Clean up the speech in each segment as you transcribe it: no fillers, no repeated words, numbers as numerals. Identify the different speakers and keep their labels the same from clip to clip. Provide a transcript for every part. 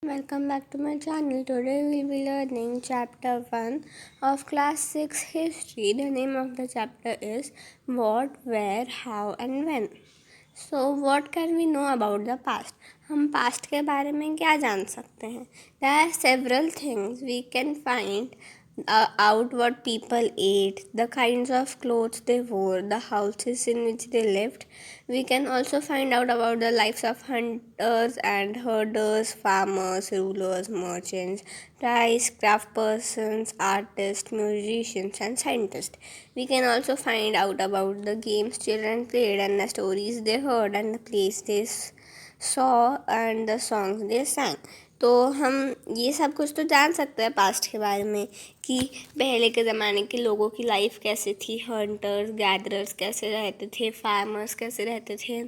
Speaker 1: Welcome back to my channel. Today we'll be learning chapter 1 of class 6 history. The name of the chapter is What, Where, How and When. So what can we know about the past? हम past के बारे में क्या जान सकते हैं? There are several things we can find out what people ate, the kinds of clothes they wore, the houses in which they lived. We can also find out about the lives of hunters and herders, farmers, rulers, merchants, priests, craft persons, artists, musicians, and scientists. We can also find out about the games children played and the stories they heard and the place they saw and the songs they sang. तो हम ये सब कुछ तो जान सकते हैं past के बारे में कि पहले के ज़माने के लोगों की लाइफ कैसे थी, हंटर्स गैदरर्स कैसे रहते थे, फार्मर्स कैसे रहते थे,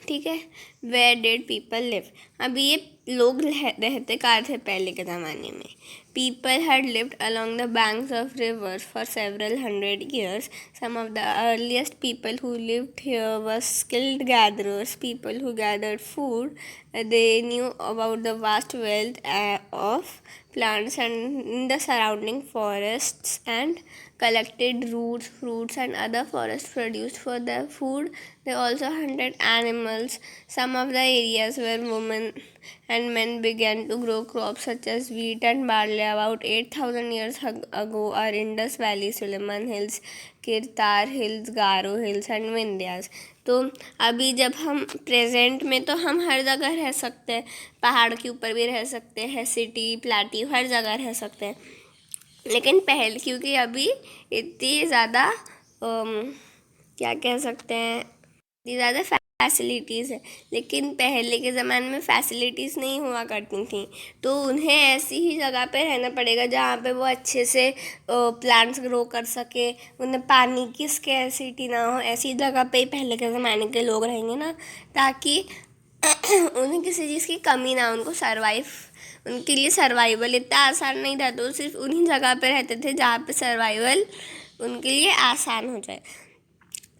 Speaker 1: ठीक है. Where did people live. अभी ये लोग रहते कहाँ थे पहले के ज़माने में. People had lived along the banks of reverse for several 100 years. Some of the earliest people who lived here were skilled gatherers, people who gathered food. They knew about the vast wealth of plants and in the surrounding forests and collected roots, fruits, and other forest produce for their food. They also hunted animals. Some of the areas where women and men began to grow crops such as wheat and barley about 8,000 years ago are Indus Valley, Suleiman Hills, Kirtar Hills, Garo Hills, and Vindhyas. तो अभी जब हम present में तो हम हर जगह रह सकते हैं, पहाड़ के ऊपर भी रह सकते हैं, सिटी प्लाटी हर जगह रह सकते हैं. लेकिन पहले क्योंकि अभी इतनी ज़्यादा क्या कह सकते हैं, इतनी ज़्यादा फैसिलिटीज़ है, लेकिन पहले के ज़माने में फैसिलिटीज़ नहीं हुआ करती थी. तो उन्हें ऐसी ही जगह पे रहना पड़ेगा जहाँ पे वो अच्छे से प्लांट्स ग्रो कर सके, उन्हें पानी की स्कैरसिटी ना हो. ऐसी जगह पे ही पहले के ज़माने के लोग रहेंगे ना, ताकि उन्हें किसी चीज़ की कमी ना हो. उनके लिए सर्वाइवल इतना आसान नहीं था, तो सिर्फ उन्हीं जगह पे रहते थे जहाँ पे सर्वाइवल उनके लिए आसान हो जाए.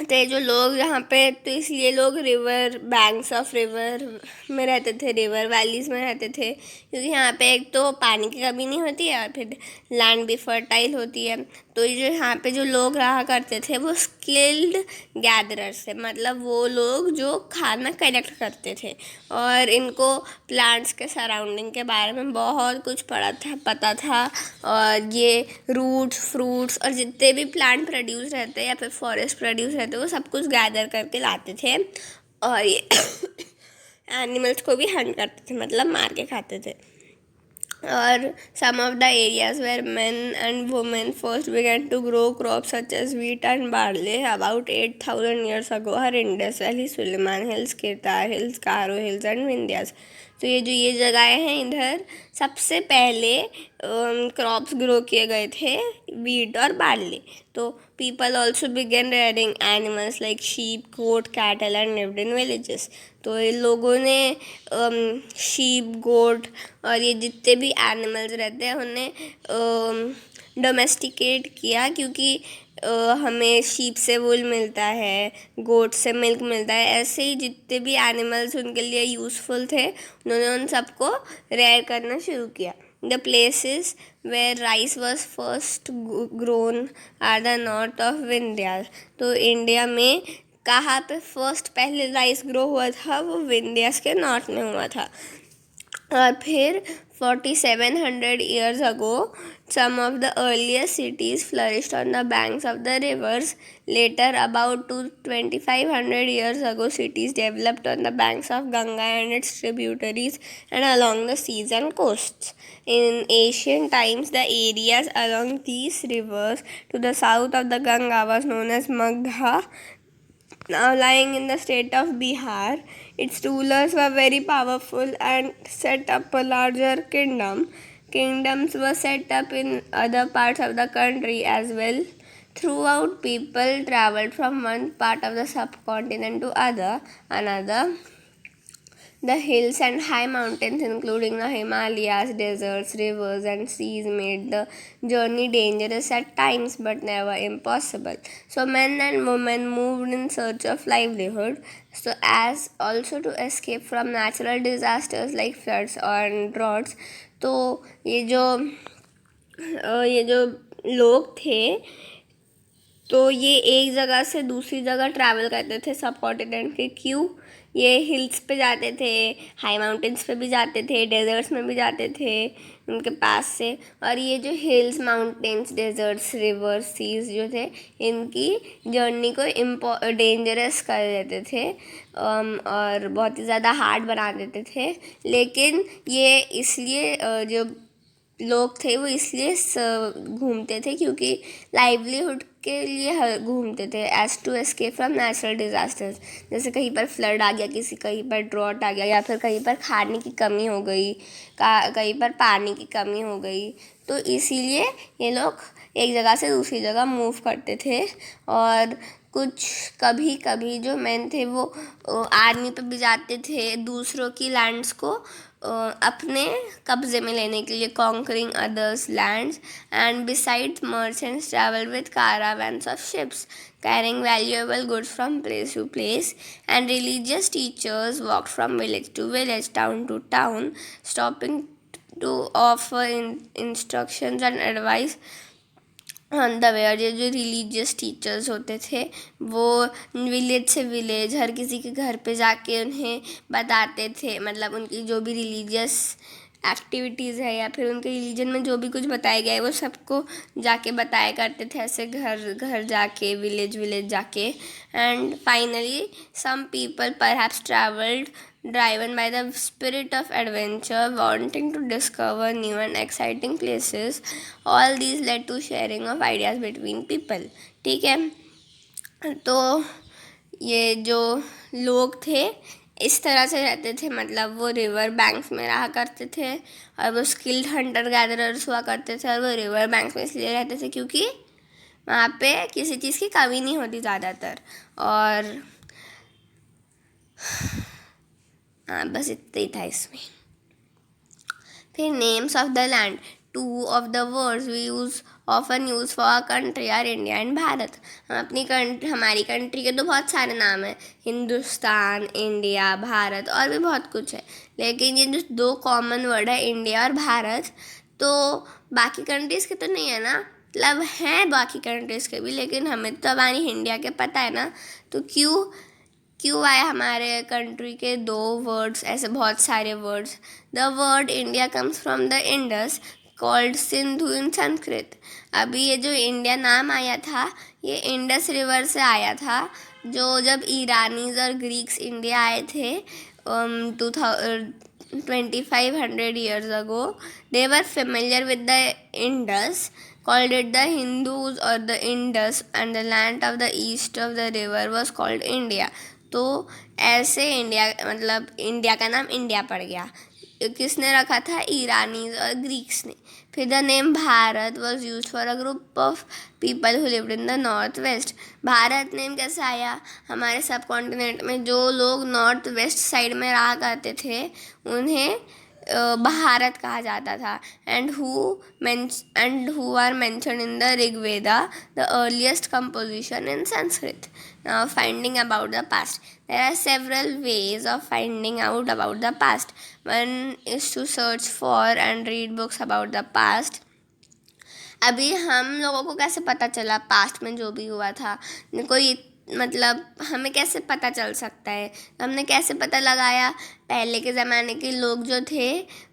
Speaker 1: तो जो लोग यहाँ पे, तो इसलिए लोग रिवर बैंक्स ऑफ रिवर में रहते थे, रिवर वैलीज़ में रहते थे, क्योंकि यहाँ पे एक तो पानी की कमी नहीं होती है और फिर लैंड भी फर्टाइल होती है. तो ये जो यहाँ पे जो लोग रहा करते थे वो स्किल्ड गैदरर्स थे, मतलब वो लोग जो खाना कलेक्ट करते थे और इनको प्लांट्स के सराउंडिंग के बारे में बहुत कुछ पता था. और ये रूट्स, फ्रूट्स और जितने भी प्लांट प्रोड्यूस रहते हैं या फिर फॉरेस्ट प्रोड्यूस रहते हैं वो सब कुछ गैदर करके लाते थे. और ये एनिमल्स को भी हंट करते थे, मतलब मार के खाते थे. और some of the areas where men and women first began to grow crops such as wheat and barley about 8,000 years ago are Indus Valley, Suleiman Hills, Kirtar Hills, Garo Hills and Vindhyas. तो ये जगहें हैं, इधर सबसे पहले crops grow किए गए थे, वीट और बार्ली. तो people also began rearing animals like sheep, goat, cattle and lived in villages. तो इन लोगों ने शीप, गोट और ये जितने भी एनिमल्स रहते हैं उन्हें डोमेस्टिकेट किया, क्योंकि हमें शीप से वूल मिलता है, गोट से मिल्क मिलता है. ऐसे ही जितने भी एनिमल्स उनके लिए यूज़फुल थे उन्होंने उन सबको रेयर करना शुरू किया. The places where rice was first grown are the north of Vindhyas. तो इंडिया में कहाँ पे फर्स्ट पहले राइस ग्रो हुआ था, वो विंध्यास के नॉर्थ में हुआ था. और फिर 4700 years ago, some of the earliest cities flourished on the banks of the rivers. Later, about 2500 years ago, cities developed on the banks of Ganga and its tributaries and along the seas and coasts. In ancient times, the areas along these rivers to the south of the Ganga was known as Magdha, now lying in the state of Bihar. Its rulers were very powerful and set up a larger kingdom. Kingdoms were set up in other parts of the country as well. Throughout, people traveled from one part of the subcontinent to another. The hills and high mountains, including the Himalayas, deserts, rivers, and seas, made the journey dangerous at times but never impossible. So, men and women moved in search of livelihood, so as also to escape from natural disasters like floods or droughts. तो ये जो लोग थे, तो ये एक जगह से दूसरी जगह ट्रैवल करते थे सब कॉन्टिनेंट के। क्यों? ये हिल्स पे जाते थे, हाई माउंटेन्स पे भी जाते थे, डेजर्ट्स में भी जाते थे उनके पास से। और ये जो hills, mountains, deserts, rivers, seas जो थे, इनकी जर्नी को डेंजरस कर देते थे और बहुत ही ज़्यादा हार्ड बना देते थे। लेकिन ये इसलिए जो लोग थे वो इसलिए घूमते थे क्योंकि लाइवलीहुड के लिए घूमते थे, as to escape from natural disasters. जैसे कहीं पर फ्लड आ गया, कहीं पर ड्रॉट आ गया, या फिर कहीं पर खाने की कमी हो गई, कहीं पर पानी की कमी हो गई, तो इसीलिए ये लोग एक जगह से दूसरी जगह मूव करते थे। और कुछ कभी कभी जो मैन थे वो आर्मी पे भी जाते थे दूसरों की लैंड्स को अपने कब्जे में लेने के लिए, conquering others lands. And besides merchants travel with caravans of ships carrying valuable goods from place to place, and religious teachers walked from village to village, town to town, stopping to offer instructions and advice on the way. और ये जो religious teachers होते थे वो village से village हर किसी के घर पे जाके उन्हें बताते थे, मतलब उनकी जो भी रिलीजियस एक्टिविटीज़ है या फिर उनके रिलीजन में जो भी कुछ बताया गया है वो सबको जाके बताया करते थे, ऐसे घर घर जाके, विलेज विलेज जाके। And finally some people perhaps travelled driven by the spirit of adventure, wanting to discover new and exciting places. All these led to sharing of ideas between people. ठीक है, तो ये जो लोग थे इस तरह से रहते थे, मतलब वो रिवर बैंक्स में रहा करते थे और वो स्किल्ड हंटर गैदरर्स हुआ करते थे। और वो रिवर बैंक्स में इसलिए रहते थे क्योंकि वहाँ पे किसी चीज़ की कमी नहीं होती ज़्यादातर। और हाँ, बस इतना ही था इसमें। फिर names of the land, two of the words we often use for our country are India and Bharat. हमारी कंट्री के तो बहुत सारे नाम हैं, हिंदुस्तान, इंडिया, भारत और भी बहुत कुछ है। लेकिन ये जो दो कॉमन वर्ड है इंडिया और भारत, तो बाकी कंट्रीज़ के तो नहीं है ना, मतलब हैं बाकी कंट्रीज़ के भी, लेकिन हमें तो हमारी इंडिया के पता है ना। तो क्यों आए हमारे कंट्री के दो वर्ड्स, ऐसे बहुत सारे words. The word India comes from the Indus called Sindhu in Sanskrit. अभी ये जो इंडिया नाम आया था ये इंडस रिवर से आया था, जो जब ईरानीज और ग्रीक्स इंडिया आए थे 2500 years ago, they were familiar with the Indus, called it the Hindus or the Indus, and the land of the east of the river was called India. तो ऐसे इंडिया, मतलब इंडिया का नाम India पड़ गया। किसने रखा था? ईरानीज और ग्रीक्स ने। फिर the name Bharat was use for a group of people who lived in the north west. Bharat name कैसे आया? हमारे सब कॉन्टिनेंट में जो लोग नॉर्थ वेस्ट साइड में रहा करते थे उन्हें भारत कहा जाता था। And who are mention in the Rigveda, the earliest composition in Sanskrit. Now, finding about the past. There are several ways of finding out about the past. One is to search for and read books about the past. अभी हम लोगों को कैसे पता चला past में जो भी हुआ था? कोई मतलब हमें कैसे पता चल सकता है? हमने कैसे पता लगाया? पहले के ज़माने के लोग जो थे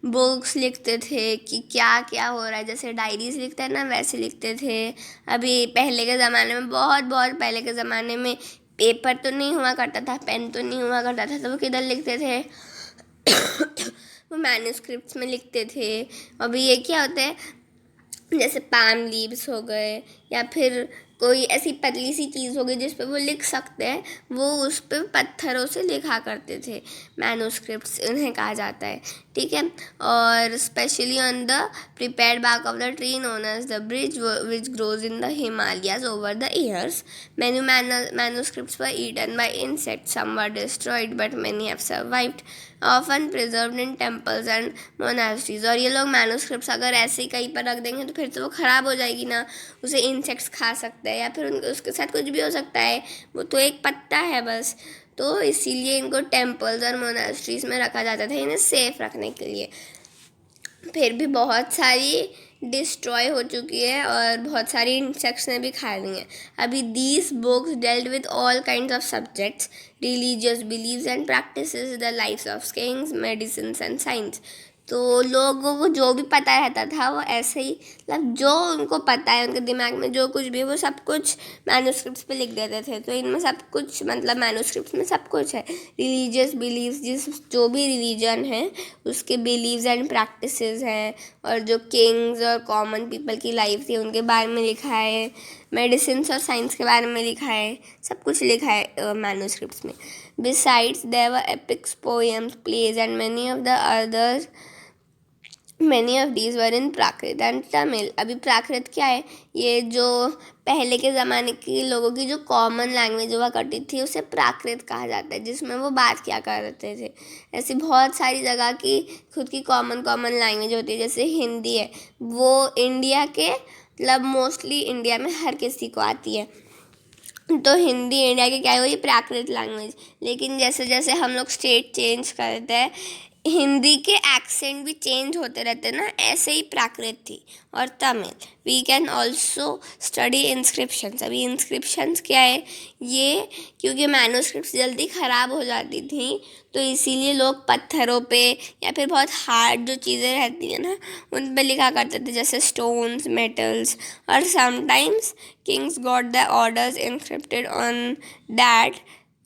Speaker 1: बुक्स लिखते थे कि क्या क्या हो रहा है, जैसे डायरीज लिखते हैं ना वैसे लिखते थे। अभी पहले के ज़माने में बहुत पहले के ज़माने में पेपर तो नहीं हुआ करता था, पेन तो नहीं हुआ करता था, तो वो किधर लिखते थे? वो मैन्युस्क्रिप्ट्स में लिखते थे। अभी ये क्या होता है, जैसे पाम लीव्स हो गए या फिर कोई ऐसी पतली सी चीज़ होगी जिस पे वो लिख सकते हैं, वो उस पे पत्थरों से लिखा करते थे। मैनूस्क्रिप्ट्स उन्हें कहा जाता है, ठीक है। और specially on the prepared bark of the tree known as the bridge which grows in the Himalayas over the years. Many manuscripts were eaten by insects. Some were destroyed, but many have survived, often preserved in temples and monasteries. और ये लोग मैनूस्क्रिप्ट्स अगर ऐसे ही कहीं पर रख देंगे तो फिर तो वो ख़राब हो जाएगी ना, उसे इंसेक्ट्स खा सकते हैं या फिर उसके साथ कुछ भी हो सकता है, वो तो एक पत्ता है बस। तो इसीलिए इनको टेम्पल्स और मोनास्ट्रीज में रखा जाता था, इन्हें सेफ रखने के लिए। फिर भी बहुत सारी डिस्ट्रॉय हो चुकी है और बहुत सारी इंसेक्ट्स ने भी खा ली हैं। अभी these books dealt with all kind of subjects, religious believes and practices, the lives of kings, medicine and science. तो लोगों को जो भी पता रहता था वो ऐसे ही, मतलब जो उनको पता है, उनके दिमाग में जो कुछ भी, वो सब कुछ मैनूस्क्रिप्ट्स पे लिख देते थे। तो इनमें सब कुछ, मतलब मैनूस्क्रिप्ट्स में सब कुछ है। रिलीजियस बिलीव्स, जो भी रिलीजन है उसके बिलीव्स एंड प्रैक्टिसेस हैं, और जो किंग्स और कॉमन पीपल की लाइफ थी उनके बारे में लिखा है, मेडिसिन और साइंस के बारे में लिखा है, सब कुछ लिखा है मैनूस्क्रिप्ट्स में। Besides there were epics, poems, plays and many of these were in Prakrit and Tamil. अभी प्राकृत क्या है, ये जो पहले के ज़माने के लोगों की जो कॉमन लैंग्वेज हुआ करती थी उसे प्राकृत कहा जाता है, जिसमें वो बात क्या करते थे। ऐसी बहुत सारी जगह की खुद की कॉमन लैंग्वेज होती है, जैसे हिंदी है, वो इंडिया के, मतलब मोस्टली इंडिया में हर किसी को आती है, तो हिंदी इंडिया की क्या है, वही प्राकृत लैंग्वेज। लेकिन जैसे जैसे हम लोग स्टेट चेंज करते हैं, हिंदी के एक्सेंट भी चेंज होते रहते हैं ना, ऐसे ही प्राकृत थी और Tamil. We can also study inscriptions. अभी इंस्क्रिप्शंस क्या है, ये क्योंकि मैनूस्क्रिप्ट्स जल्दी ख़राब हो जाती थी तो इसीलिए लोग पत्थरों पे या फिर बहुत हार्ड जो चीज़ें रहती हैं ना उन पे लिखा करते थे, जैसे स्टोन्स, मेटल्स। और sometimes kings got the orders inscripted on that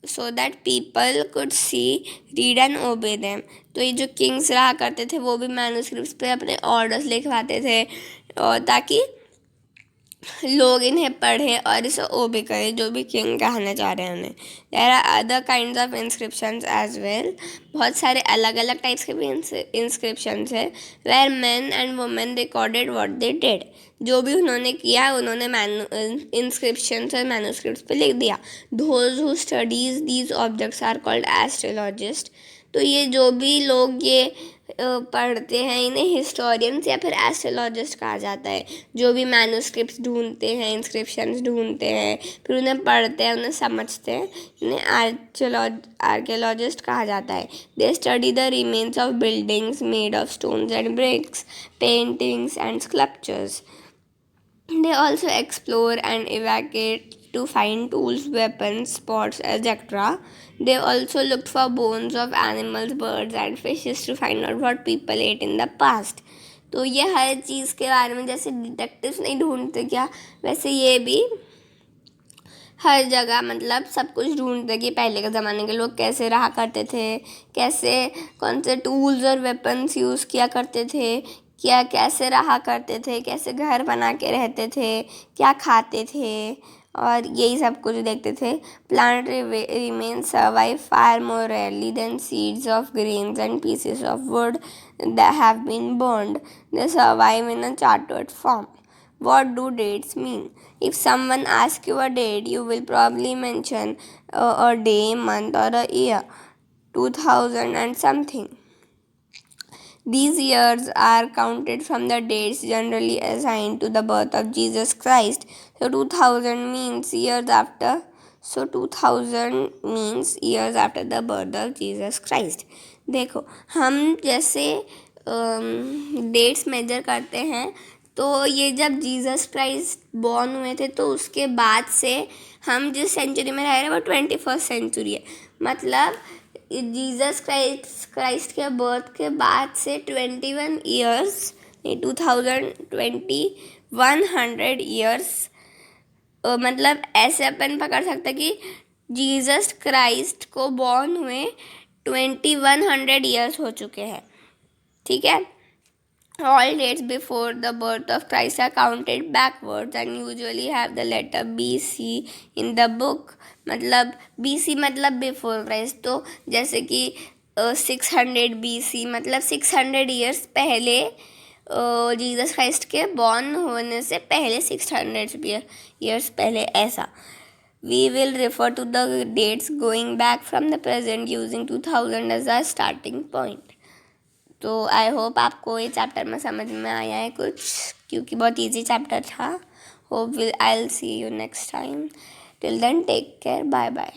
Speaker 1: so that people could see, read and obey them. तो ये जो किंग्स रहा करते थे वो भी मैनूस्क्रिप्ट्स पे अपने ऑर्डर्स लिखवाते थे, और ताकि लोग इन्हें पढ़ें और इसे ओबे करें, जो भी किंग कहना चाह रहे हैं उन्हें। There are other kinds of inscriptions as well. बहुत सारे अलग अलग टाइप्स के भी इंस्क्रिप्शंस है, where man and women recorded what they did. जो भी उन्होंने किया उन्होंने इंस्क्रिप्शंस और मैनूस्क्रिप्ट्स पे लिख दिया। Those who studies these objects are called astrologist. तो ये जो भी लोग ये पढ़ते हैं इन्हें हिस्टोरियंस या फिर एस्ट्रोलॉजिस्ट कहा जाता है। जो भी मैनूस्क्रिप्ट्स ढूंढते हैं, इंस्क्रिप्शंस ढूंढते हैं, फिर उन्हें पढ़ते हैं, उन्हें समझते हैं, इन्हें आर्कियोलॉजिस्ट कहा जाता है। They study the remains of buildings made of stones and bricks, paintings and sculptures. They also explore and evacuate to find tools, weapons, pots, etc. They also looked for bones of animals, birds and fishes to find out what people ate in the past. तो ये हर चीज़ के बारे में, जैसे detectives नहीं ढूंढते क्या, वैसे ये भी हर जगह मतलब सब कुछ ढूंढते कि पहले के ज़माने के लोग कैसे रहा करते थे, कैसे कौन से टूल्स और वेपन्स यूज़ किया करते थे, क्या कैसे रहा करते थे, कैसे घर बना के रहते थे, क्या खाते थे, और यही सब कुछ देखते थे। Plant remains survive far more rarely than seeds of grains and pieces of wood that have been burned. They survive in a chartered form. What do dates mean? If someone asks you a date, you will probably mention a day, month, or a year, 2000 and something. These years are counted from the dates generally assigned to the birth of Jesus Christ. So 2000 means years after. So 2000 means years after the birth of Jesus Christ. देखो, हम जैसे dates major करते हैं, तो ये जब Jesus Christ born हुए थे तो उसके बाद से हम जिस सेंचुरी में रह रहे हैं वो 21st सेंचुरी है। मतलब जीसस क्राइस्ट के बर्थ के बाद से 21 ईयर्स, 100 ईयर्स, मतलब ऐसे अपन पकड़ सकते हैं कि जीसस क्राइस्ट को बॉर्न हुए 2100 ईयर्स हो चुके हैं, ठीक है। All dates before the birth of Christ are counted backwards and usually have the letter BC in the book. मतलब BC मतलब बिफोर क्राइस्ट, तो जैसे कि 600 BC मतलब 600 ईयर्स पहले, जीसस क्राइस्ट के बॉर्न होने से पहले 600 ईयर्स पहले, ऐसा. We will refer to the dates going back from the present using 2000 as our starting point. तो आई होप आपको ये चैप्टर में समझ में आया है कुछ, क्योंकि बहुत इजी चैप्टर था. Hope I will see you next time. Till then take care. Bye bye.